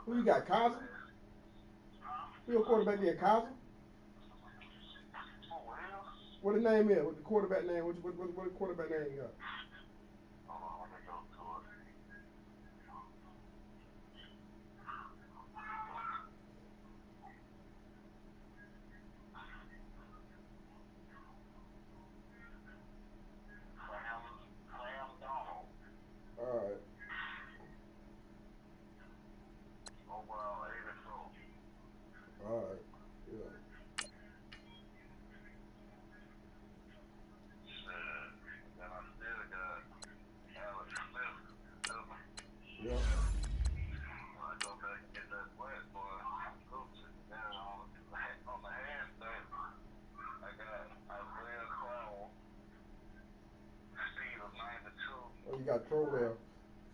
Who you got, Kaiser? Who your quarterback there, Kaiser? What the name is? What the quarterback name? What the quarterback name you got? Alright. Alright. Yeah. Yeah. Oh, you got Trowell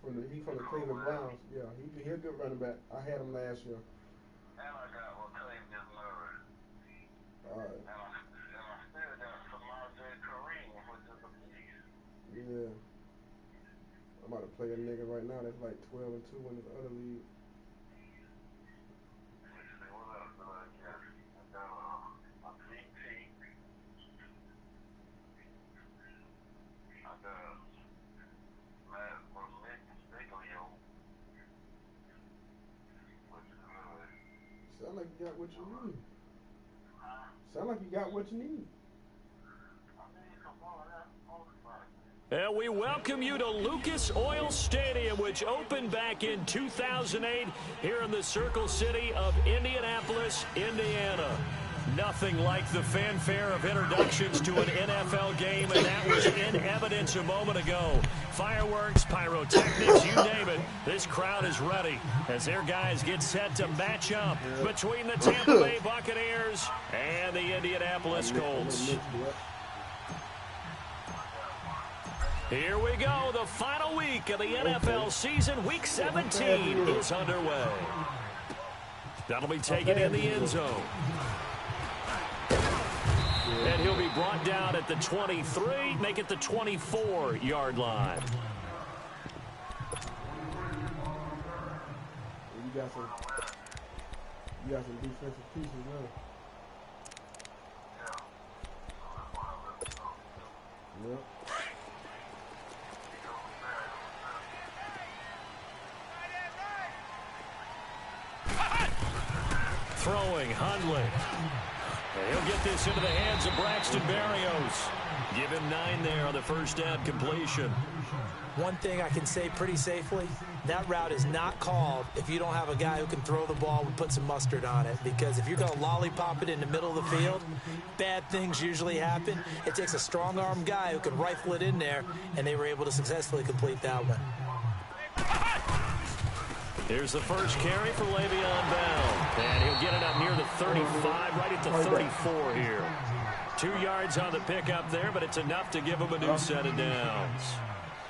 from the Cleveland Browns. Yeah, he's a good running back. I had him last year. And I got Latavius Murray. All right. And I still got Samaje Kareem, which is a beast. Yeah. I'm about to play a nigga right now that's like 12-2 in this other league. Let's see, what else did I get? I got a VT. I got Matt Vermiglio, which is good. Sound like you got what you need. Sound like you got what you need. And we welcome you to Lucas Oil Stadium, which opened back in 2008 here in the Circle City of Indianapolis, Indiana. Nothing like the fanfare of introductions to an NFL game, and that was in evidence a moment ago. Fireworks, pyrotechnics, you name it. This crowd is ready as their guys get set to match up between the Tampa Bay Buccaneers and the Indianapolis Colts. Here we go. The final week of the NFL season. Week 17 is underway. That'll be taken in the end zone. And he'll be brought down at the 23, make it the 24-yard line. You got some defensive pieces now. Yep. Throwing, Hundley. And he'll get this into the hands of Braxton Berrios. Give him 9 there on the first down completion. One thing I can say pretty safely, that route is not called if you don't have a guy who can throw the ball and put some mustard on it. Because if you're going to lollipop it in the middle of the field, bad things usually happen. It takes a strong-arm guy who can rifle it in there, and they were able to successfully complete that one. Here's the first carry for Le'Veon Bell. And he'll get it up near the 35, right at the 34 here. 2 yards on the pickup there, but it's enough to give him a new set of downs.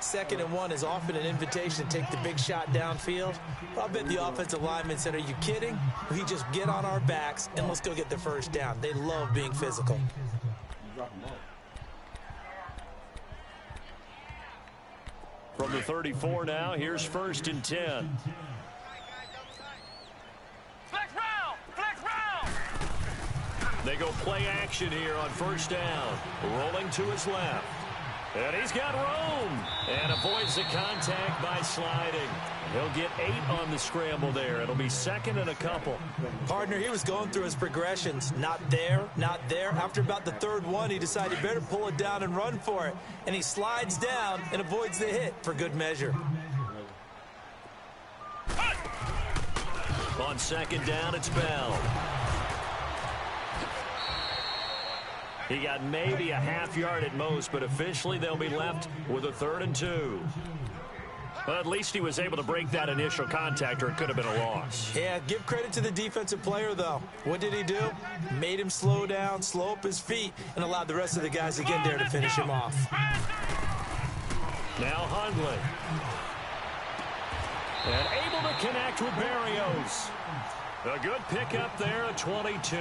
2nd and 1 is often an invitation to take the big shot downfield. I'll bet the offensive lineman said, are you kidding? We just get on our backs and let's go get the first down. They love being physical. From the 34 now, here's 1st and 10. They go play action here on 1st down. Rolling to his left. And he's got room. And avoids the contact by sliding. He'll get 8 on the scramble there. It'll be 2nd and a couple. Partner, he was going through his progressions. Not there, not there. After about the 3rd one, he decided better pull it down and run for it. And he slides down and avoids the hit for good measure. On 2nd down, it's Bell. He got maybe a half yard at most, but officially they'll be left with a 3rd and 2. Well, at least he was able to break that initial contact, or it could have been a loss. Yeah, give credit to the defensive player, though. What did he do? Made him slow down, slow up his feet, and allowed the rest of the guys to get there to finish him off. Now Hundley. And able to connect with Berrios. A good pickup there at 22.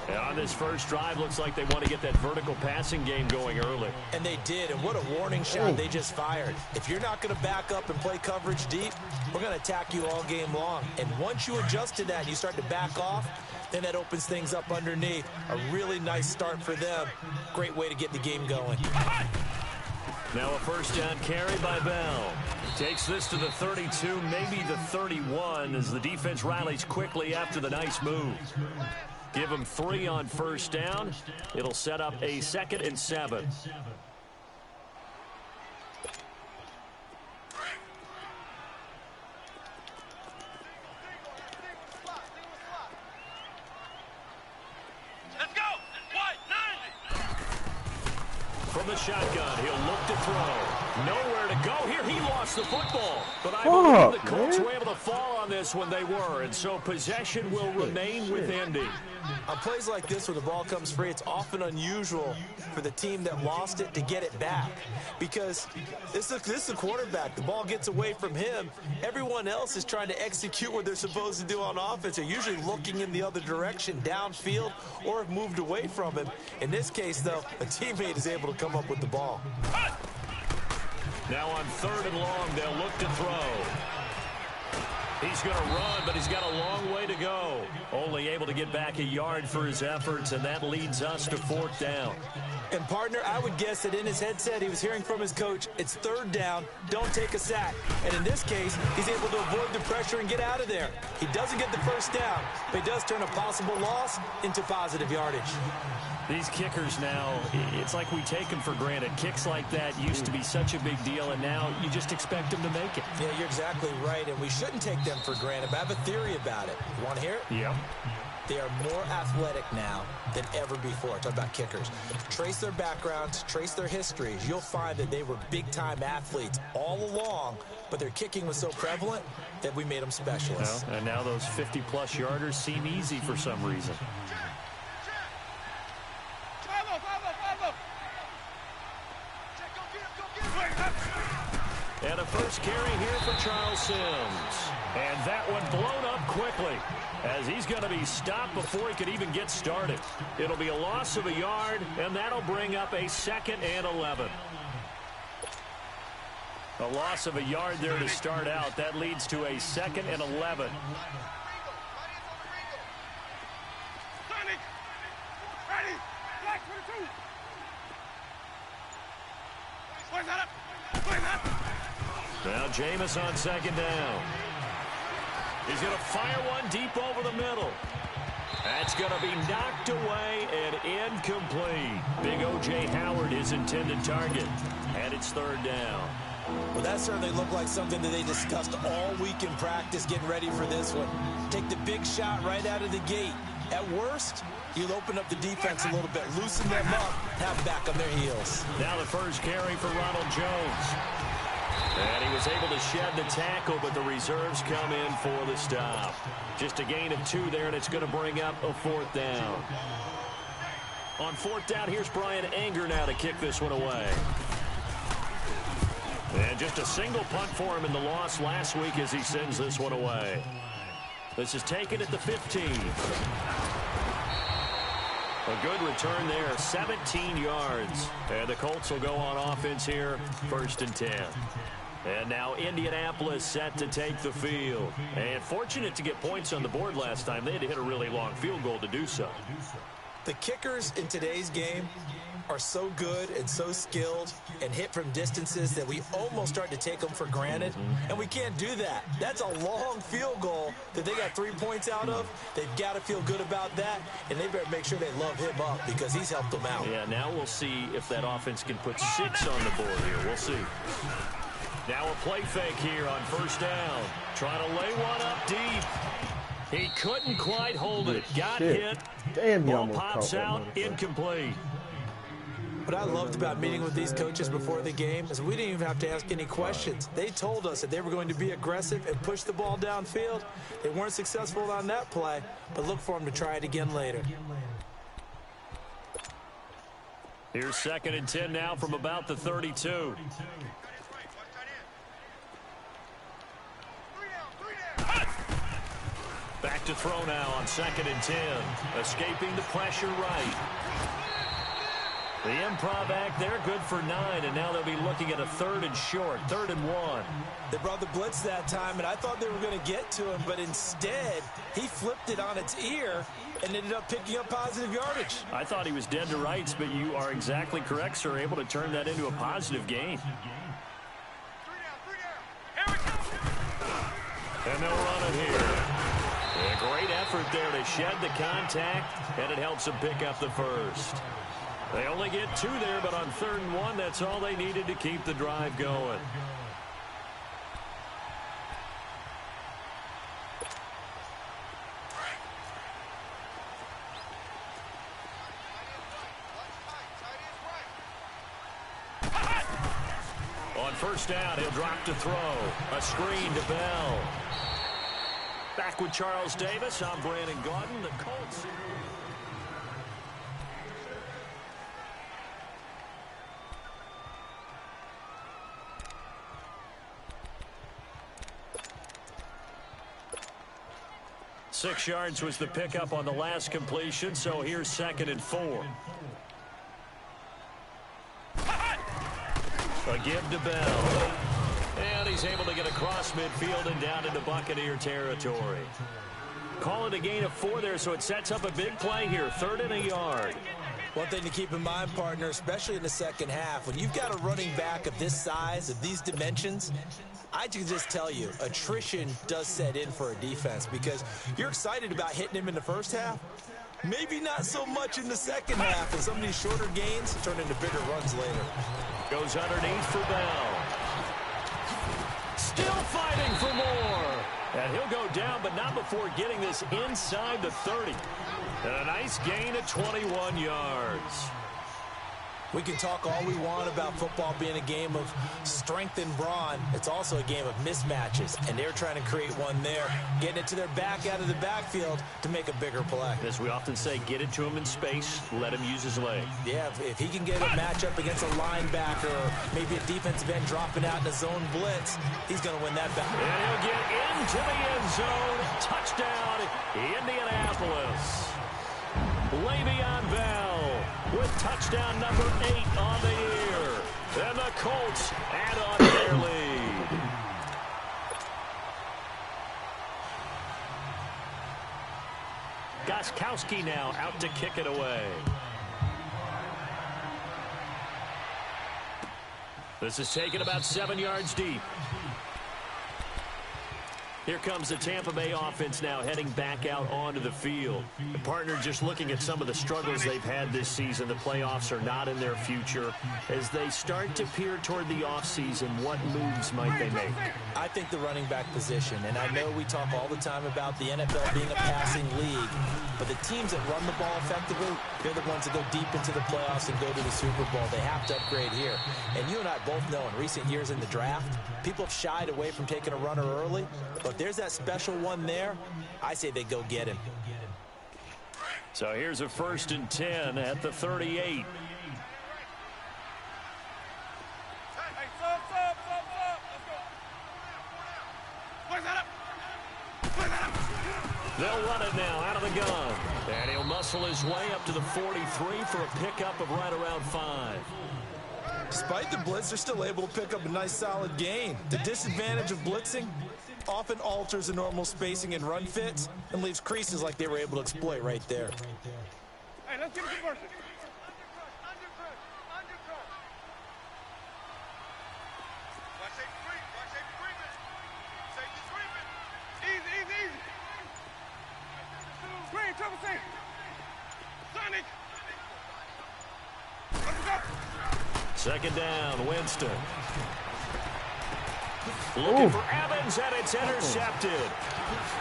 And on this first drive, looks like they want to get that vertical passing game going early. And they did, and what a warning shot they just fired. If you're not going to back up and play coverage deep, we're going to attack you all game long. And once you adjust to that and you start to back off, then that opens things up underneath. A really nice start for them. Great way to get the game going. Now a first down carry by Bell. Takes this to the 32, maybe the 31, as the defense rallies quickly after the nice move. Give them 3 on first down. It'll set up a 2nd and 7. Let's go! Wide, 90! From the shotgun, he'll look to throw. Nowhere to go here. He lost the football. But I believe the Colts were able to fall on this when they were. And so possession will remain with Indy. On plays like this, when the ball comes free, it's often unusual for the team that lost it to get it back. Because this is the quarterback. The ball gets away from him. Everyone else is trying to execute what they're supposed to do on offense. They're usually looking in the other direction, downfield, or have moved away from him. In this case, though, a teammate is able to come up with the ball. Now on 3rd and long, they'll look to throw. He's going to run, but he's got a long way to go. Only able to get back a yard for his efforts, and that leads us to 4th down. And, partner, I would guess that in his headset he was hearing from his coach, it's 3rd down, don't take a sack. And in this case, he's able to avoid the pressure and get out of there. He doesn't get the first down, but he does turn a possible loss into positive yardage. These kickers now, it's like we take them for granted. Kicks like that used to be such a big deal, and now you just expect them to make it. Yeah, you're exactly right, and we shouldn't take them for granted, but I have a theory about it. You want to hear it? Yep. They are more athletic now than ever before. Talk about kickers. Trace their backgrounds, trace their histories. You'll find that they were big-time athletes all along, but their kicking was so prevalent that we made them specialists. Well, and now those 50-plus yarders seem easy for some reason. And a first carry here for Charles Sims. And that one blown up quickly as he's going to be stopped before he could even get started. It'll be a loss of a yard, and that'll bring up a 2nd and 11. A loss of a yard there to start out. That leads to a 2nd and 11. Now Jameis on 2nd down. He's going to fire one deep over the middle. That's going to be knocked away and incomplete. Big O.J. Howard, his intended target. And it's 3rd down. Well, that certainly looked like something that they discussed all week in practice, getting ready for this one. Take the big shot right out of the gate. At worst, you'll open up the defense a little bit, loosen them up, have them back on their heels. Now the first carry for Ronald Jones. And he was able to shed the tackle, but the reserves come in for the stop. Just a gain of 2 there, and it's going to bring up a 4th down. On 4th down, here's Brian Anger now to kick this one away. And just a single punt for him in the loss last week as he sends this one away. This is taken at the 15. A good return there, 17 yards. And the Colts will go on offense here, 1st and 10. And now Indianapolis set to take the field. And fortunate to get points on the board last time. They had to hit a really long field goal to do so. The kickers in today's game are so good and so skilled and hit from distances that we almost start to take them for granted. And we can't do that. That's a long field goal that they got 3 points out of. They've got to feel good about that, and they better make sure they love him up because he's helped them out. Yeah, now we'll see if that offense can put 6 on the board here. We'll see. Now a play fake here on 1st down. Trying to lay one up deep. He couldn't quite hold it. Got hit. Damn, ball pops out, incomplete. What I loved about meeting with these coaches before the game is we didn't even have to ask any questions. They told us that they were going to be aggressive and push the ball downfield. They weren't successful on that play, but look for them to try it again later. Here's 2nd and 10 now from about the 32. Back to throw now on 2nd and 10. Escaping the pressure right. The improv act there, good for 9, and now they'll be looking at a 3rd and short, 3rd and 1. They brought the blitz that time, and I thought they were going to get to him, but instead, he flipped it on its ear and ended up picking up positive yardage. I thought he was dead to rights, but you are exactly correct, sir, able to turn that into a positive gain. And they'll run it here. A great effort there to shed the contact, and it helps them pick up the first. They only get 2 there, but on 3rd and 1, that's all they needed to keep the drive going. On 1st down, he'll drop to throw. A screen to Bell. Back with Charles Davis. I'm Brandon Gaudin. The Colts. Six yards was the pickup on the last completion, so here's 2nd and 4. A give to Bell. And he's able to get across midfield and down into Buccaneer territory. Call it a gain of 4 there, so it sets up a big play here. 3rd and a yard. One thing to keep in mind, partner, especially in the second half, when you've got a running back of this size, of these dimensions, I can just tell you, attrition does set in for a defense because you're excited about hitting him in the first half. Maybe not so much in the second half, and some of these shorter gains turn into bigger runs later. Goes underneath for Bell. Still fighting for more. And he'll go down, but not before getting this inside the 30. And a nice gain of 21 yards. We can talk all we want about football being a game of strength and brawn. It's also a game of mismatches, and they're trying to create one there, getting it to their back out of the backfield to make a bigger play. As we often say, get it to him in space, let him use his leg. Yeah, if he can get a matchup against a linebacker or maybe a defensive end dropping out in a zone blitz, he's going to win that battle. And he'll get into the end zone. Touchdown, Indianapolis. Le'Veon Bell with touchdown number 8 on the year. And the Colts add on their lead. Gostkowski now out to kick it away. This is taken about 7 yards deep. Here comes the Tampa Bay offense now heading back out onto the field. The partner just looking at some of the struggles they've had this season. The playoffs are not in their future. As they start to peer toward the offseason, what moves might they make? I think the running back position, and I know we talk all the time about the NFL being a passing league, but the teams that run the ball effectively, they're the ones that go deep into the playoffs and go to the Super Bowl. They have to upgrade here. And you and I both know in recent years in the draft, people have shied away from taking a runner early, but there's that special one there. I say they go get him. So here's a 1st and 10 at the 38. They'll run it now out of the gun. And he'll muscle his way up to the 43 for a pickup of right around 5. Despite the blitz, they're still able to pick up a nice solid gain. The disadvantage of blitzing often alters the normal spacing and run fits and leaves creases like they were able to exploit right there. Hey, let's get a conversion. Screen, triple C. Sonic. Let's go. 2nd down, Winston. Looking for Evans, and it's intercepted.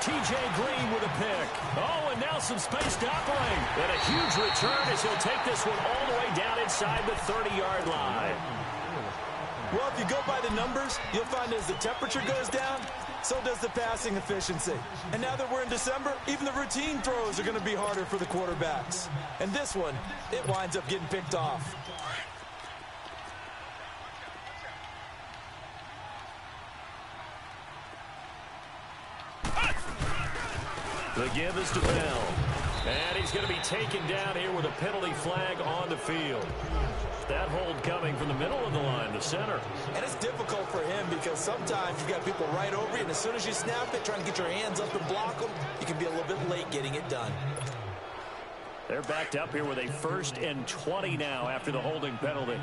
T.J. Green with a pick. Oh, and now some space to operate. And a huge return as he'll take this one all the way down inside the 30-yard line. Well, if you go by the numbers, you'll find as the temperature goes down, so does the passing efficiency. And now that we're in December, even the routine throws are going to be harder for the quarterbacks. And this one, it winds up getting picked off. The give is to Bell. And he's going to be taken down here with a penalty flag on the field. That hold coming from the middle of the line, the center. And it's difficult for him because sometimes you've got people right over you, and as soon as you snap it, trying to get your hands up and block them, you can be a little bit late getting it done. They're backed up here with a 1st and 20 now after the holding penalty.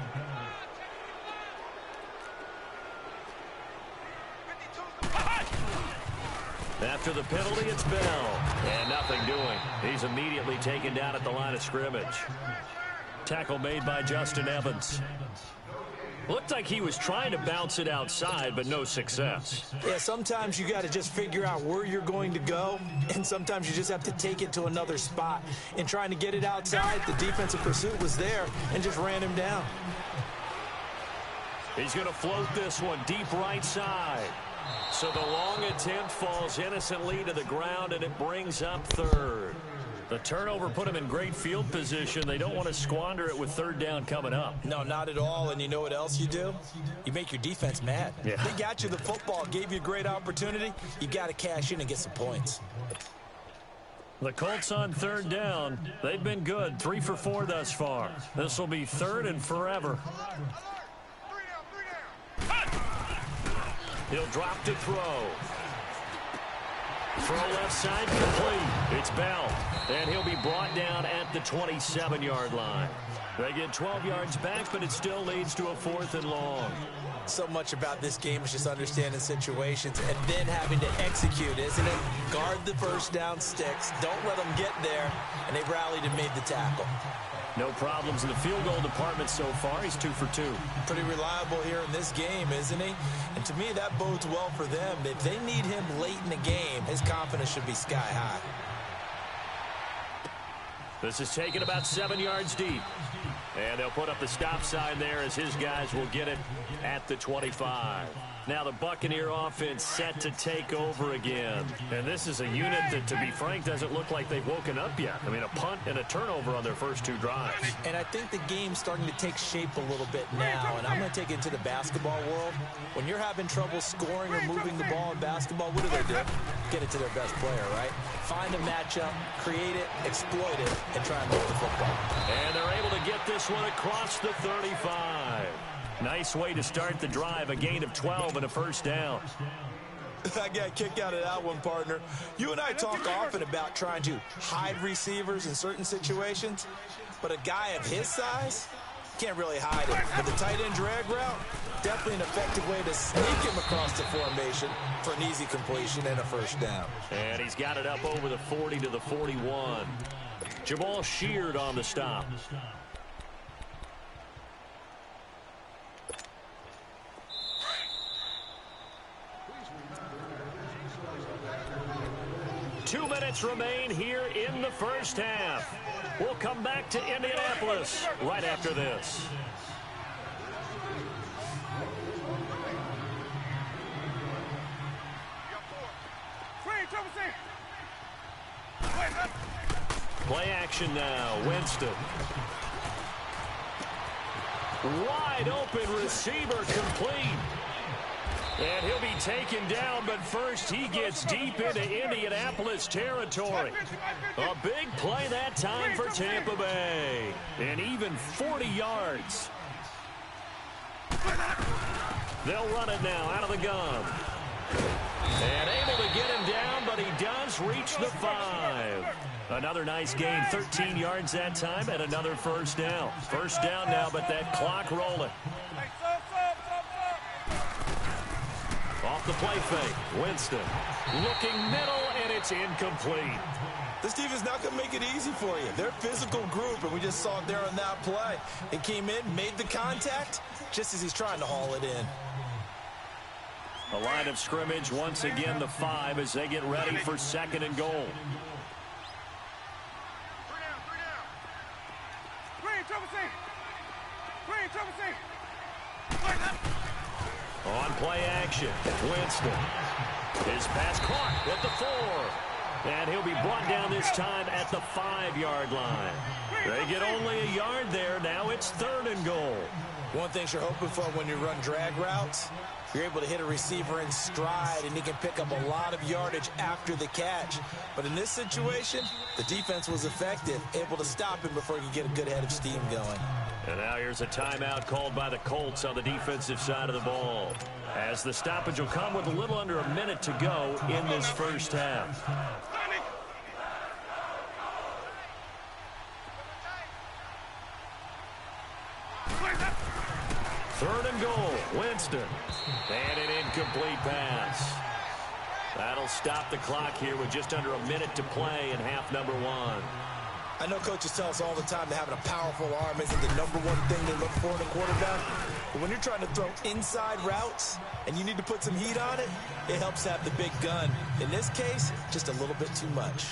After the penalty, it's Bell. And nothing doing. He's immediately taken down at the line of scrimmage. Tackle made by Justin Evans. Looked like he was trying to bounce it outside, but no success. Yeah, sometimes you got to just figure out where you're going to go, and sometimes you just have to take it to another spot. In trying to get it outside, the defensive pursuit was there and just ran him down. He's going to float this one deep right side. So the long attempt falls innocently to the ground, and it brings up 3rd. The turnover put him in great field position. They don't want to squander it with 3rd down coming up. No, not at all. And you know what else you do? You make your defense mad. Yeah. They got you the football, gave you a great opportunity. You got to cash in and get some points. The Colts on 3rd down. They've been good, 3 for 4 thus far. This will be 3rd and forever. He'll drop to throw. Throw left side complete. It's Bell. And he'll be brought down at the 27-yard line. They get 12 yards back, but it still leads to a 4th and long. So much about this game is just understanding situations and then having to execute, isn't it? Guard the first down sticks. Don't let them get there. And they rallied and made the tackle. No problems in the field goal department so far. He's 2 for 2. Pretty reliable here in this game, isn't he? And to me, that bodes well for them. If they need him late in the game, his confidence should be sky high. This is taken about 7 yards deep. And they'll put up the stop sign there as his guys will get it at the 25. Now the Buccaneer offense set to take over again. And this is a unit that, to be frank, doesn't look like they've woken up yet. I mean, a punt and a turnover on their first 2 drives. And I think the game's starting to take shape a little bit now. And I'm going to take it to the basketball world. When you're having trouble scoring or moving the ball in basketball, what do? Get it to their best player, right? Find a matchup, create it, exploit it, and try and move the football. And they're able to get this one across the 35. Nice way to start the drive, a gain of 12 and a 1st down. I got a kick out of that one, partner. You and I talk often about trying to hide receivers in certain situations, but a guy of his size can't really hide it. But the tight end drag route, definitely an effective way to sneak him across the formation for an easy completion and a 1st down. And he's got it up over the 40 to the 41. Jamal Sheard on the stop. Two minutes remain here in the first half. We'll come back to Indianapolis right after this. Play action now. Winston. Wide open receiver complete. And he'll be taken down, but first he gets deep into Indianapolis territory. A big play that time for Tampa Bay. And even 40 yards. They'll run it now out of the gun. And able to get him down, but he does reach the 5. Another nice gain, 13 yards that time, and another 1st down. 1st down now, but that clock rolling. Off the play fake, Winston looking middle, and it's incomplete. This defense not going to make it easy for you. They're a physical group, and we just saw it there on that play. It came in, made the contact, just as he's trying to haul it in. The line of scrimmage, once again, the 5 as they get ready for 2nd and goal. On play action, Winston. His pass caught at the 4. And he'll be brought down this time at the 5-yard line. They get only a yard there. Now it's 3rd and goal. One thing you're hoping for when you run drag routes, You're able to hit a receiver in stride, and he can pick up a lot of yardage after the catch. But in this situation, the defense was effective, able to stop him before he could get a good head of steam going. And now here's a timeout called by the Colts on the defensive side of the ball, as the stoppage will come with a little under a minute to go in this first half. Third and goal, Winston. And an incomplete pass. That'll stop the clock here with just under a minute to play in half number one. I know coaches tell us all the time that having a powerful arm isn't the number one thing they look for in a quarterback. But when you're trying to throw inside routes and you need to put some heat on it, it helps to have the big gun. In this case, just a little bit too much.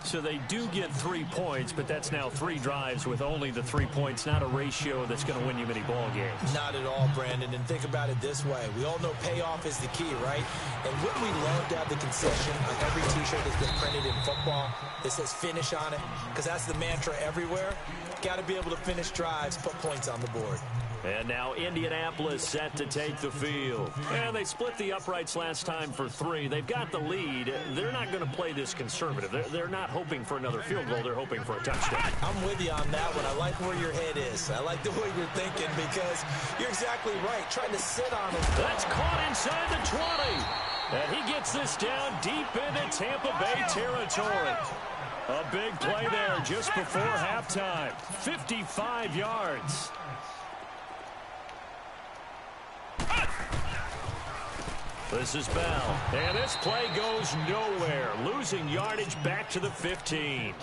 So they do get 3 points, but that's now 3 drives with only the 3 points, not a ratio that's going to win you many ball games. Not at all, Brandon. And think about it this way. We all know payoff is the key, right? And wouldn't we love to have the concession on every T-shirt that's been printed in football that says finish on it? Because that's the mantra everywhere. Got to be able to finish drives, put points on the board. And now Indianapolis set to take the field. And they split the uprights last time for 3. They've got the lead. They're not going to play this conservative. They're not hoping for another field goal. They're hoping for a touchdown. I'm with you on that one. I like where your head is. I like the way you're thinking because you're exactly right. Trying to sit on him. That's caught inside the 20. And he gets this down deep into Tampa Bay territory. A big play there just before halftime. 55 yards. This is Bell, and this play goes nowhere, losing yardage back to the 15.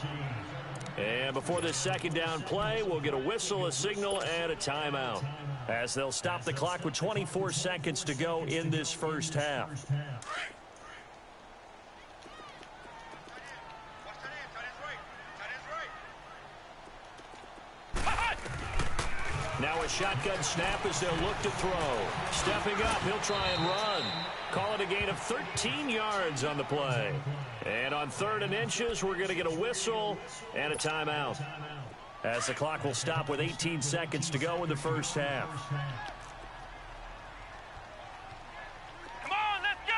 And before this second down play, we'll get a whistle, a signal, and a timeout, as they'll stop the clock with 24 seconds to go in this first half. Now a shotgun snap as they'll look to throw. Stepping up, he'll try and run. Call it a gain of 13 yards on the play. And on 3rd and inches, we're going to get a whistle and a timeout, as the clock will stop with 18 seconds to go in the first half. Come on, let's go!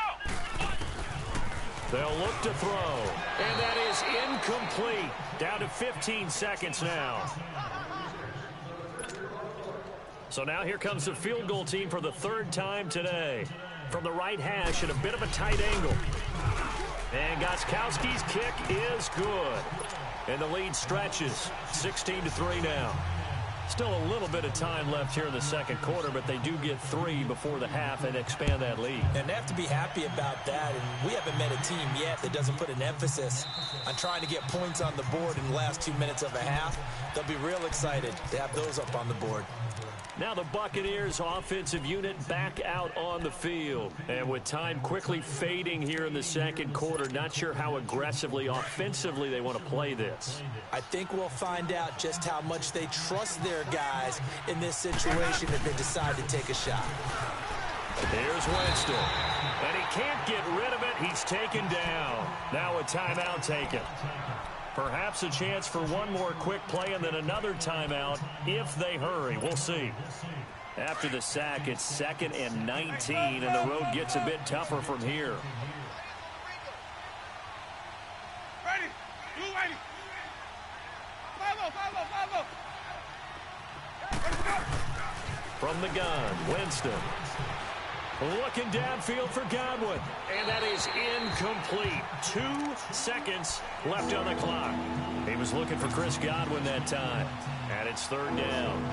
They'll look to throw. And that is incomplete. Down to 15 seconds now. So now here comes the field goal team for the 3rd time today. From the right hash at a bit of a tight angle. And Gostkowski's kick is good. And the lead stretches. 16-3 now. Still a little bit of time left here in the second quarter, but they do get 3 before the half and expand that lead. And they have to be happy about that. And we haven't met a team yet that doesn't put an emphasis on trying to get points on the board in the last 2 minutes of a half. They'll be real excited to have those up on the board. Now the Buccaneers offensive unit back out on the field. And with time quickly fading here in the second quarter, not sure how aggressively, offensively they want to play this. I think we'll find out just how much they trust their guys in this situation if they decide to take a shot. Here's Winston. And he can't get rid of it. He's taken down. Now a timeout taken. Perhaps a chance for one more quick play and then another timeout if they hurry. We'll see. After the sack, it's 2nd and 19, and the road gets a bit tougher from here. Ready? You ready? Follow. From the gun, Winston. Looking downfield for Godwin. And that is incomplete. 2 seconds left on the clock. He was looking for Chris Godwin that time. And it's 3rd down.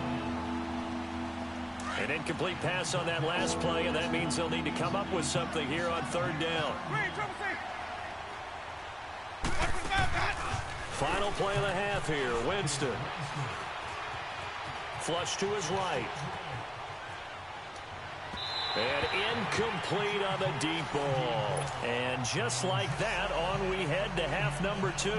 An incomplete pass on that last play, and that means they'll need to come up with something here on 3rd down. Final play of the half here, Winston. Flush to his right. And incomplete on the deep ball. And just like that, on we head to half number 2.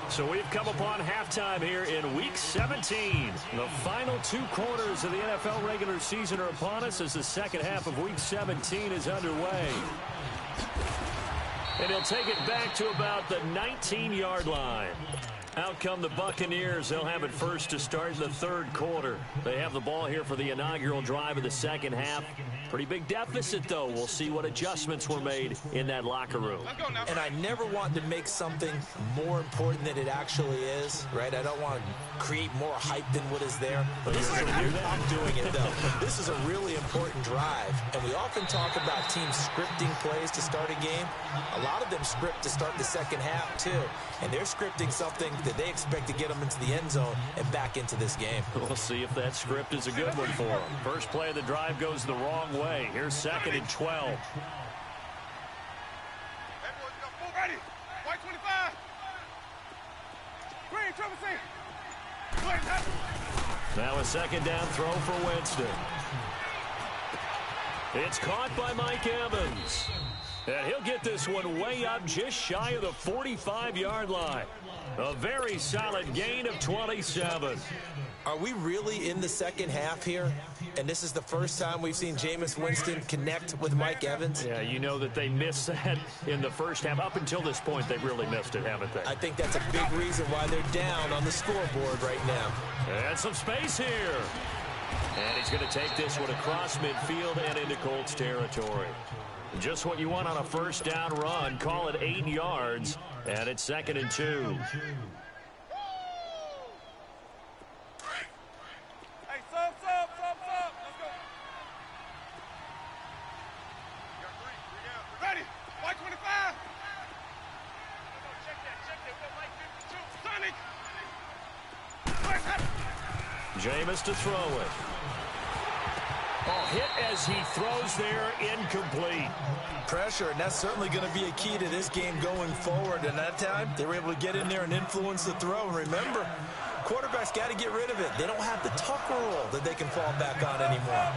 So we've come upon halftime here in Week 17. The final 2 quarters of the NFL regular season are upon us as the second half of Week 17 is underway. And he'll take it back to about the 19-yard line. Out come the Buccaneers. They'll have it first to start in the third quarter. They have the ball here for the inaugural drive of the second half. Pretty big deficit, though. We'll see what adjustments were made in that locker room. And I never want to make something more important than it actually is, right? I don't want to create more hype than what is there. But this is I'm doing it, though. This is a really important drive. And we often talk about teams scripting plays to start a game. A lot of them script to start the second half, too. And they're scripting something that they expect to get them into the end zone and back into this game. We'll see if that script is a good one for them. First play of the drive goes the wrong way. Here's 2nd and 12. Ready. White 25. Green, triple C. Now a 2nd down throw for Winston. It's caught by Mike Evans. And he'll get this one way up just shy of the 45-yard line. A very solid gain of 27. Are we really in the second half here? And this is the first time we've seen Jameis Winston connect with Mike Evans? Yeah, you know that they missed that in the first half. Up until this point, they've really missed it, haven't they? I think that's a big reason why they're down on the scoreboard right now. And some space here. And he's going to take this one across midfield and into Colts territory. Just what you want on a first down run. Call it 8 yards. And it's 2nd and 2. Hey, sub. Let's go. Ready. White 25. Check that. Sonic. Jameis to throw it. Oh, hit as he throws there, incomplete. Pressure, and that's certainly going to be a key to this game going forward. And that time, they were able to get in there and influence the throw. And remember, quarterbacks got to get rid of it. They don't have the tuck rule that they can fall back on anymore.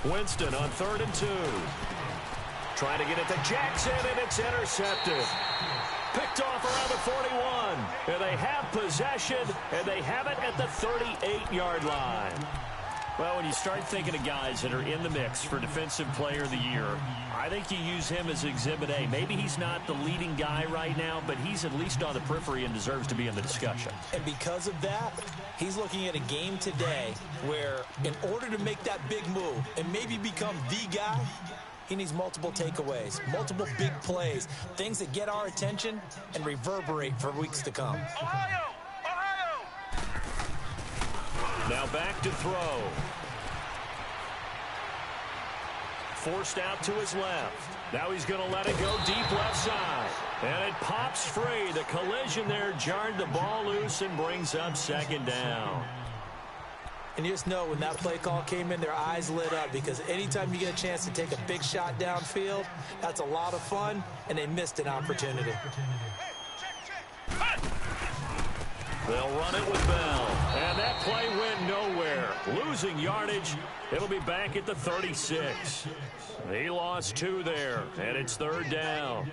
Winston on 3rd and 2. Trying to get it to Jackson, and it's intercepted. Picked off around the 41. And they have possession, and they have it at the 38-yard line. Well, when you start thinking of guys that are in the mix for Defensive Player of the Year, I think you use him as Exhibit A. Maybe he's not the leading guy right now, but he's at least on the periphery and deserves to be in the discussion. And because of that, he's looking at a game today where in order to make that big move and maybe become the guy, he needs multiple takeaways, multiple big plays, things that get our attention and reverberate for weeks to come. Ohio! Now back to throw. Forced out to his left. Now he's going to let it go deep left side. And it pops free. The collision there jarred the ball loose and brings up 2nd down. And you just know when that play call came in, their eyes lit up because anytime you get a chance to take a big shot downfield, that's a lot of fun, and they missed an opportunity. They'll run it with Bell. And that play went nowhere. Losing yardage. It'll be back at the 36. He lost 2 there, and it's 3rd down.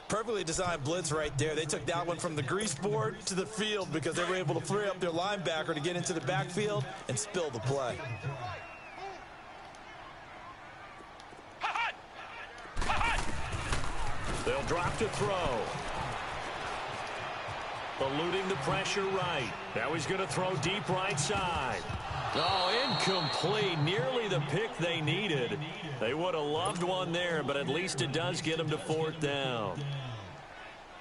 Perfectly designed blitz right there. They took that one from the grease board to the field because they were able to free up their linebacker to get into the backfield and spill the play. They'll drop to throw. Eluding the pressure right. Now he's going to throw deep right side. Oh, incomplete. Nearly the pick they needed. They would have loved one there, but at least it does get them to 4th down.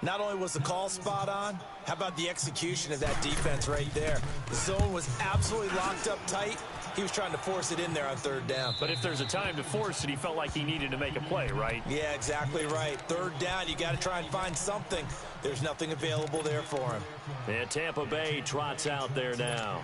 Not only was the call spot on, how about the execution of that defense right there? The zone was absolutely locked up tight. He was trying to force it in there on 3rd down. But if there's a time to force it, he felt like he needed to make a play, right? Yeah, exactly right. 3rd down, you got to try and find something. There's nothing available there for him. And Tampa Bay trots out there now.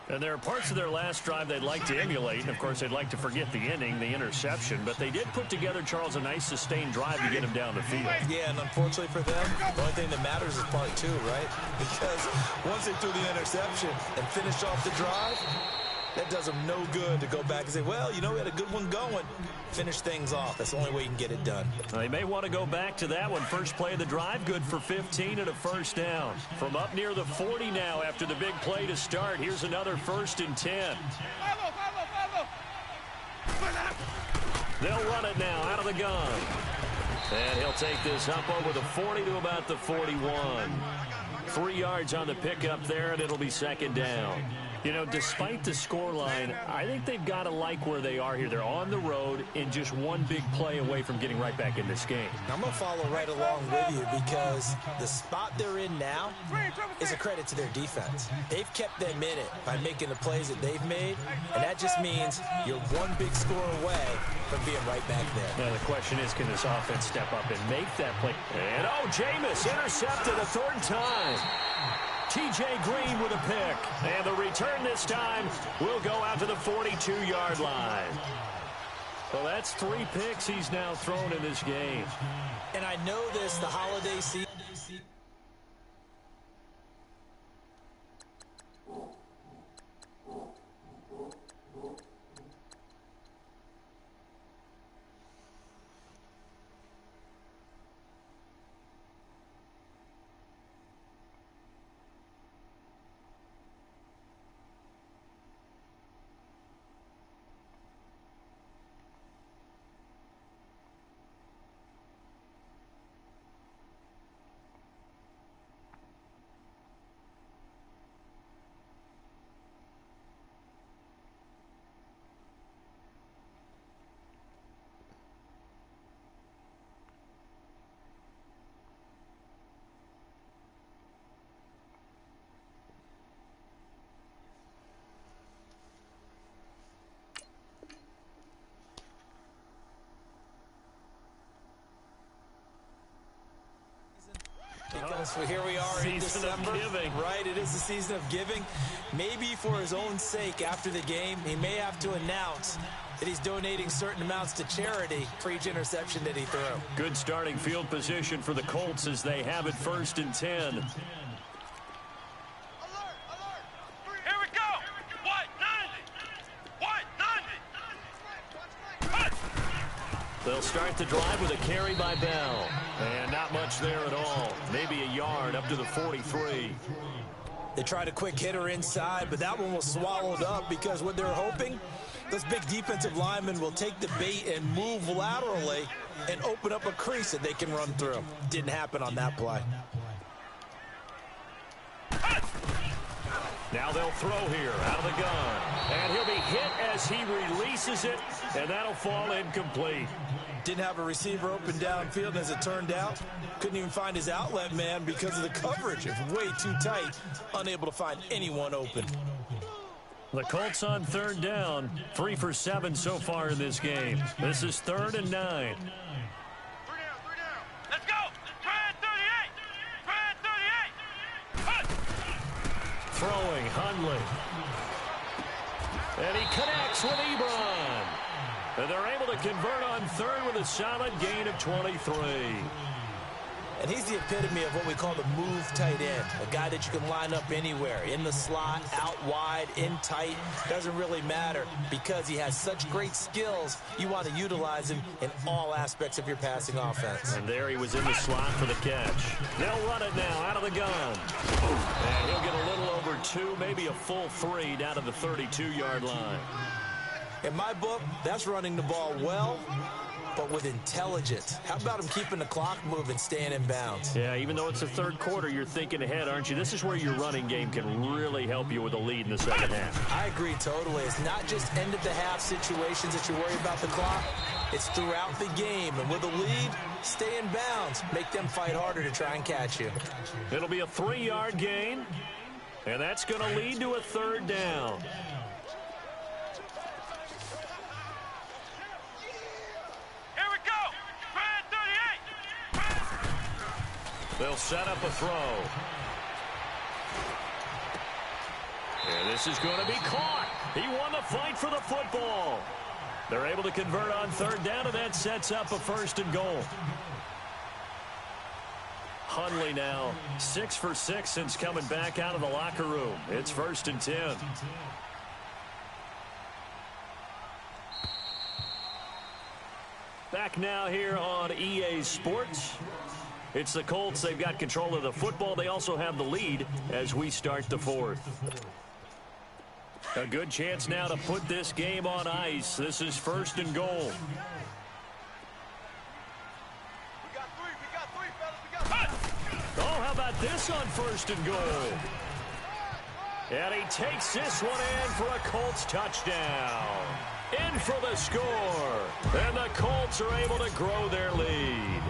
And there are parts of their last drive they'd like to emulate. And, of course, they'd like to forget the inning, the interception. But they did put together, Charles, a nice sustained drive to get him down the field. Yeah, and unfortunately for them, the only thing that matters is part 2, right? Because once they threw the interception and finished off the drive, that does them no good to go back and say, well, you know, we had a good one going. Finish things off. That's the only way you can get it done. They may want to go back to that one. First play of the drive, good for 15 and a 1st down. From up near the 40 now after the big play to start. Here's another 1st and 10. They'll run it now out of the gun. And he'll take this up over the 40 to about the 41. 3 yards on the pickup there, and it'll be second down. You know, despite the scoreline, I think they've got to like where they are here. They're on the road and just one big play away from getting right back in this game. I'm going to follow right along with you because the spot they're in now is a credit to their defense. They've kept them in it by making the plays that they've made, and that just means you're one big score away from being right back there. Now the question is, can this offense step up and make that play? And, oh, Jameis intercepted a third time. T.J. Green with a pick. And the return this time will go out to the 42-yard line. Well, that's 3 picks he's now thrown in this game. And I know this, the holiday season. Because here we are in December, right? It is the season of giving. Maybe for his own sake after the game, he may have to announce that he's donating certain amounts to charity for each interception that he threw. Good starting field position for the Colts as they have it 1st and 10. They'll start the drive with a carry by Bell. And not much there at all. Maybe a yard up to the 43. They tried a quick hitter inside, but that one was swallowed up because what they're hoping, those big defensive linemen will take the bait and move laterally and open up a crease that they can run through. Didn't happen on that play. Now they'll throw here out of the gun. And he'll be hit as he releases it, and that'll fall incomplete. Didn't have a receiver open downfield, as it turned out. Couldn't even find his outlet man because of the coverage. It's way too tight. Unable to find anyone open. The Colts on 3rd down. 3 for 7 so far in this game. This is 3rd and 9. Let's go! Try 38! Try 38! Throwing, Hundley. And he connects with Ebron. And they're able to convert on 3rd with a solid gain of 23. And he's the epitome of what we call the move tight end. A guy that you can line up anywhere. In the slot, out wide, in tight. Doesn't really matter because he has such great skills. You want to utilize him in all aspects of your passing offense. And there he was in the slot for the catch. They'll run it now out of the gun. And he'll get a little over 2, maybe a full 3 down to the 32-yard line. In my book, that's running the ball well, but with intelligence. How about him keeping the clock moving, staying in bounds? Yeah, even though it's the 3rd quarter, you're thinking ahead, aren't you? This is where your running game can really help you with a lead in the 2nd half. I agree totally. It's not just end-of-the-half situations that you worry about the clock. It's throughout the game. And with a lead, stay in bounds. Make them fight harder to try and catch you. It'll be a 3-yard gain, and that's going to lead to a 3rd down. They'll set up a throw. And this is going to be caught. He won the fight for the football. They're able to convert on 3rd down, and that sets up a 1st and goal. Hundley now 6 for 6 since coming back out of the locker room. It's 1st and 10. Back now here on EA Sports. It's the Colts. They've got control of the football. They also have the lead as we start the 4th. A good chance now to put this game on ice. This is 1st and goal. got this on 1st and goal. And he takes this one in for a Colts touchdown. In for the score. And the Colts are able to grow their lead.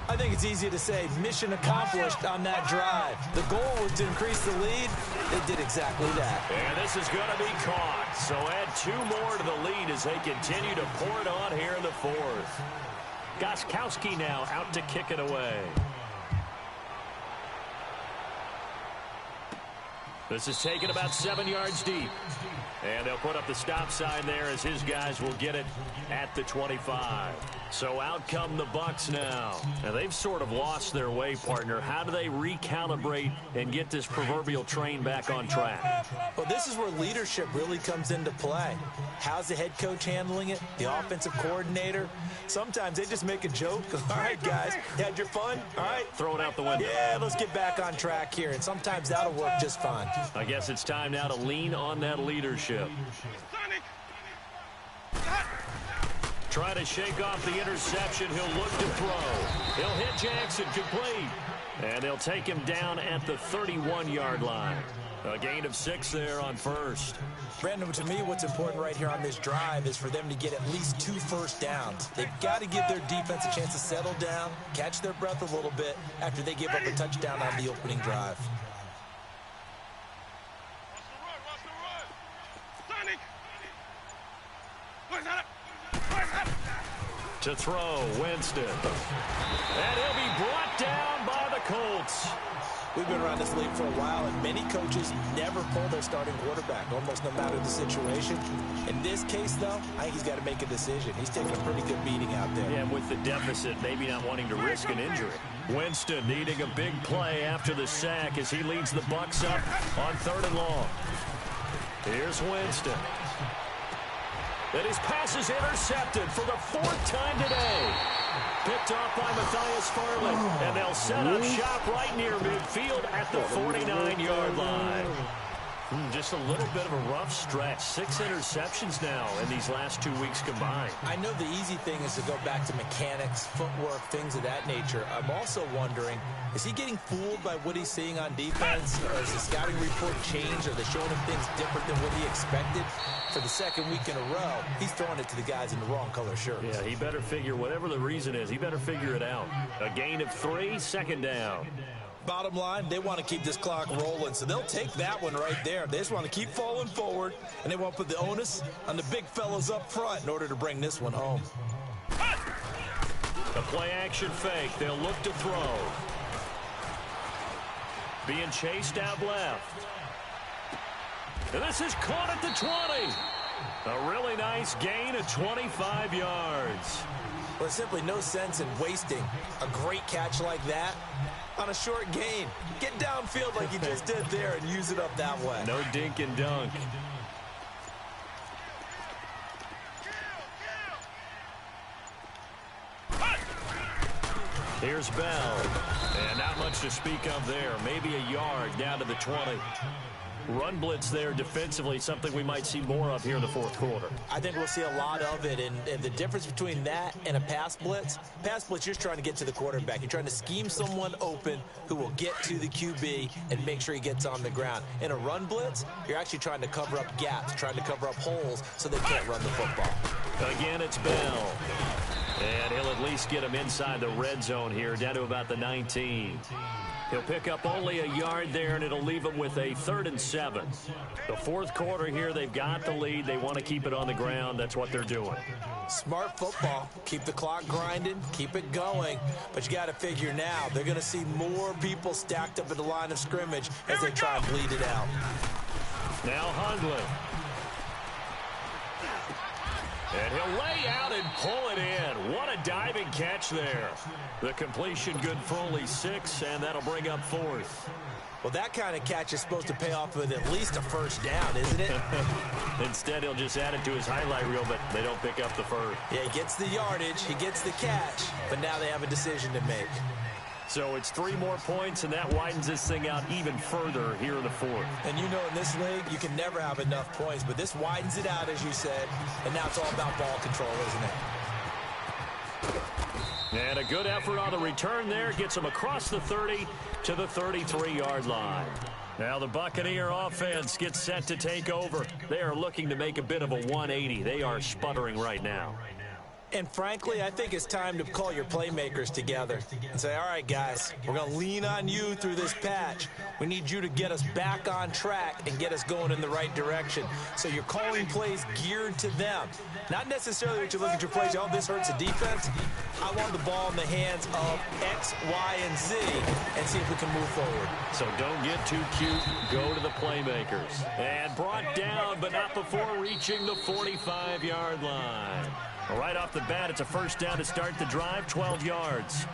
I think it's easy to say mission accomplished on that drive. The goal was to increase the lead. They did exactly that. And this is going to be caught. So add 2 more to the lead as they continue to pour it on here in the 4th. Gostkowski now out to kick it away. This is taken about 7 yards deep. And they'll put up the stop sign there as his guys will get it at the 25. So out come the Bucs now. Now they've sort of lost their way, partner. How do they recalibrate and get this proverbial train back on track? Well, this is where leadership really comes into play. How's the head coach handling it? The offensive coordinator? Sometimes they just make a joke. All right, guys, you had your fun? All right. Throw it out the window. Yeah, let's get back on track here. And sometimes that'll work just fine. I guess it's time now to lean on that leadership. Try to shake off the interception. He'll look to throw. He'll hit Jackson, complete. And they'll take him down at the 31-yard line. A gain of 6 there on 1st. Brandon, to me, what's important right here on this drive is for them to get at least 2 first downs. They've got to give their defense a chance to settle down, catch their breath a little bit after they give up a touchdown on the opening drive. To throw, Winston. And he'll be brought down by the Colts. We've been around this league for a while, and many coaches never pull their starting quarterback, almost no matter the situation. In this case, though, I think he's got to make a decision. He's taking a pretty good beating out there. Yeah, and with the deficit, maybe not wanting to risk an injury. Winston needing a big play after the sack as he leads the Bucs up on 3rd and long. Here's Winston. And his pass is intercepted for the 4th time today. Picked off by Matthias Farley. And they'll set up shop right near midfield at the 49-yard line. Just a little bit of a rough stretch. 6 interceptions now in these last 2 weeks combined. I know the easy thing is to go back to mechanics, footwork, things of that nature. I'm also wondering, is he getting fooled by what he's seeing on defense? Or has the scouting report changed? Are they showing him things different than what he expected? For the 2nd week in a row, he's throwing it to the guys in the wrong color shirts. Yeah, he better figure, whatever the reason is, he better figure it out. A gain of 3, 2nd down. Bottom line, they want to keep this clock rolling, so they'll take that one right there. They just want to keep falling forward, and they want to put the onus on the big fellas up front in order to bring this one home. The play-action fake. They'll look to throw. Being chased out left. And this is caught at the 20. A really nice gain of 25 yards. Well, there's simply no sense in wasting a great catch like that on a short gain. Get downfield like you just did there and use it up that way. No dink and dunk. Here's Bell. And not much to speak of there. Maybe a yard down to the 20. Run blitz there defensively, something we might see more of here in the 4th quarter. I think we'll see a lot of it, and the difference between that and a pass blitz, you're just trying to get to the quarterback. You're trying to scheme someone open who will get to the QB and make sure he gets on the ground. In a run blitz, you're actually trying to cover up gaps, trying to cover up holes so they can't run the football. Again, it's Bell. And he'll at least get him inside the red zone here, down to about the 19. He'll pick up only a yard there, and it'll leave him with a 3rd and 7. The 4th quarter here, they've got the lead. They want to keep it on the ground. That's what they're doing. Smart football. Keep the clock grinding. Keep it going. But you got to figure now, they're going to see more people stacked up at the line of scrimmage as they try and bleed it out. Now Hundley. And he'll lay out and pull it in. What a diving catch there. The completion good for only 6, and that'll bring up 4th. Well, that kind of catch is supposed to pay off with at least a first down, isn't it? Instead, he'll just add it to his highlight reel, but they don't pick up the first. Yeah, he gets the yardage, he gets the catch, but now they have a decision to make. So it's 3 more points, and that widens this thing out even further here in the 4th. And you know in this league, you can never have enough points, but this widens it out, as you said, and now it's all about ball control, isn't it? And a good effort on the return there. Gets them across the 30 to the 33-yard line. Now the Buccaneer offense gets set to take over. They are looking to make a bit of a 180. They are sputtering right now. And frankly, I think it's time to call your playmakers together and say, all right, guys, we're going to lean on you through this patch. We need you to get us back on track and get us going in the right direction. So you're calling plays geared to them. Not necessarily what you look at your plays, oh, this hurts the defense. I want the ball in the hands of X, Y, and Z and see if we can move forward. So don't get too cute. Go to the playmakers. And brought down, but not before reaching the 45-yard line. Right off the bat, it's a first down to start the drive, 12 yards.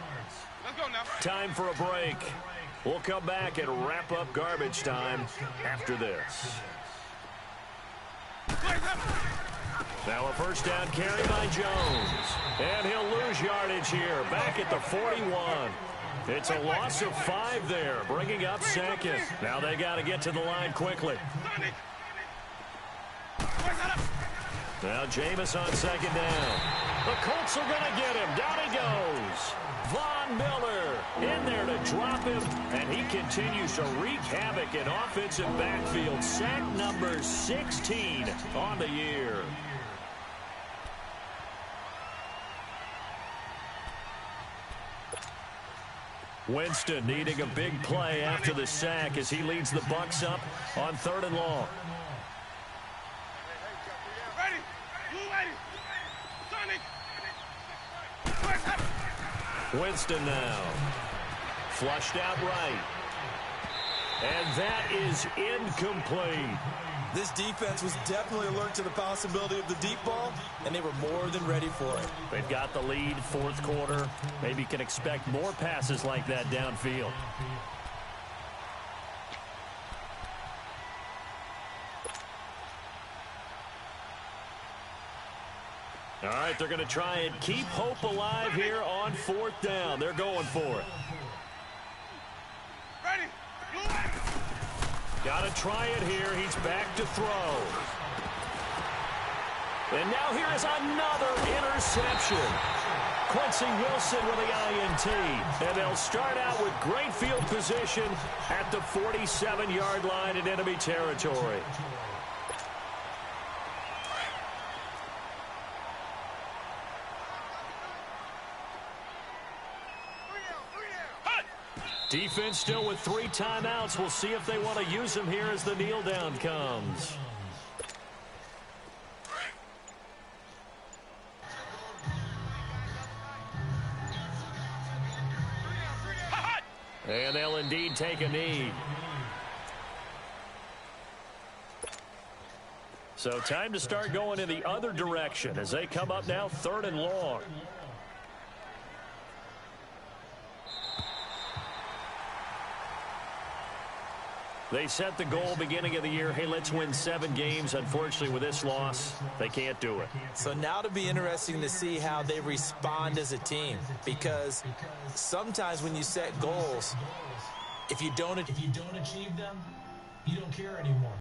Let's go now. Time for a break. We'll come back and wrap up garbage time after this. Now a first down carry by Jones. And he'll lose yardage here, back at the 41. It's a loss of 5 there, bringing up second. Now they got to get to the line quickly. Now Jameis on second down. The Colts are going to get him. Down he goes. Von Miller in there to drop him, and he continues to wreak havoc in offensive backfield. Sack number 16 on the year. Winston needing a big play after the sack as he leads the Bucs up on 3rd and long. Winston now. Flushed out right. And that is incomplete. This defense was definitely alert to the possibility of the deep ball, and they were more than ready for it. They've got the lead, 4th quarter. Maybe can expect more passes like that downfield. All right, they're going to try and keep hope alive here on 4th down. They're going for it. Ready. Got to try it here. He's back to throw. And now here is another interception. Quincy Wilson with the INT. And they'll start out with great field position at the 47-yard line in enemy territory. Defense still with 3 timeouts. We'll see if they want to use them here as the kneel down comes. And they'll indeed take a knee. So time to start going in the other direction as they come up now 3rd and long. They set the goal beginning of the year, hey, let's win 7 games. Unfortunately, with this loss, they can't do it. So now to be interesting to see how they respond as a team, because sometimes when you set goals, if you don't achieve them, you don't care anymore.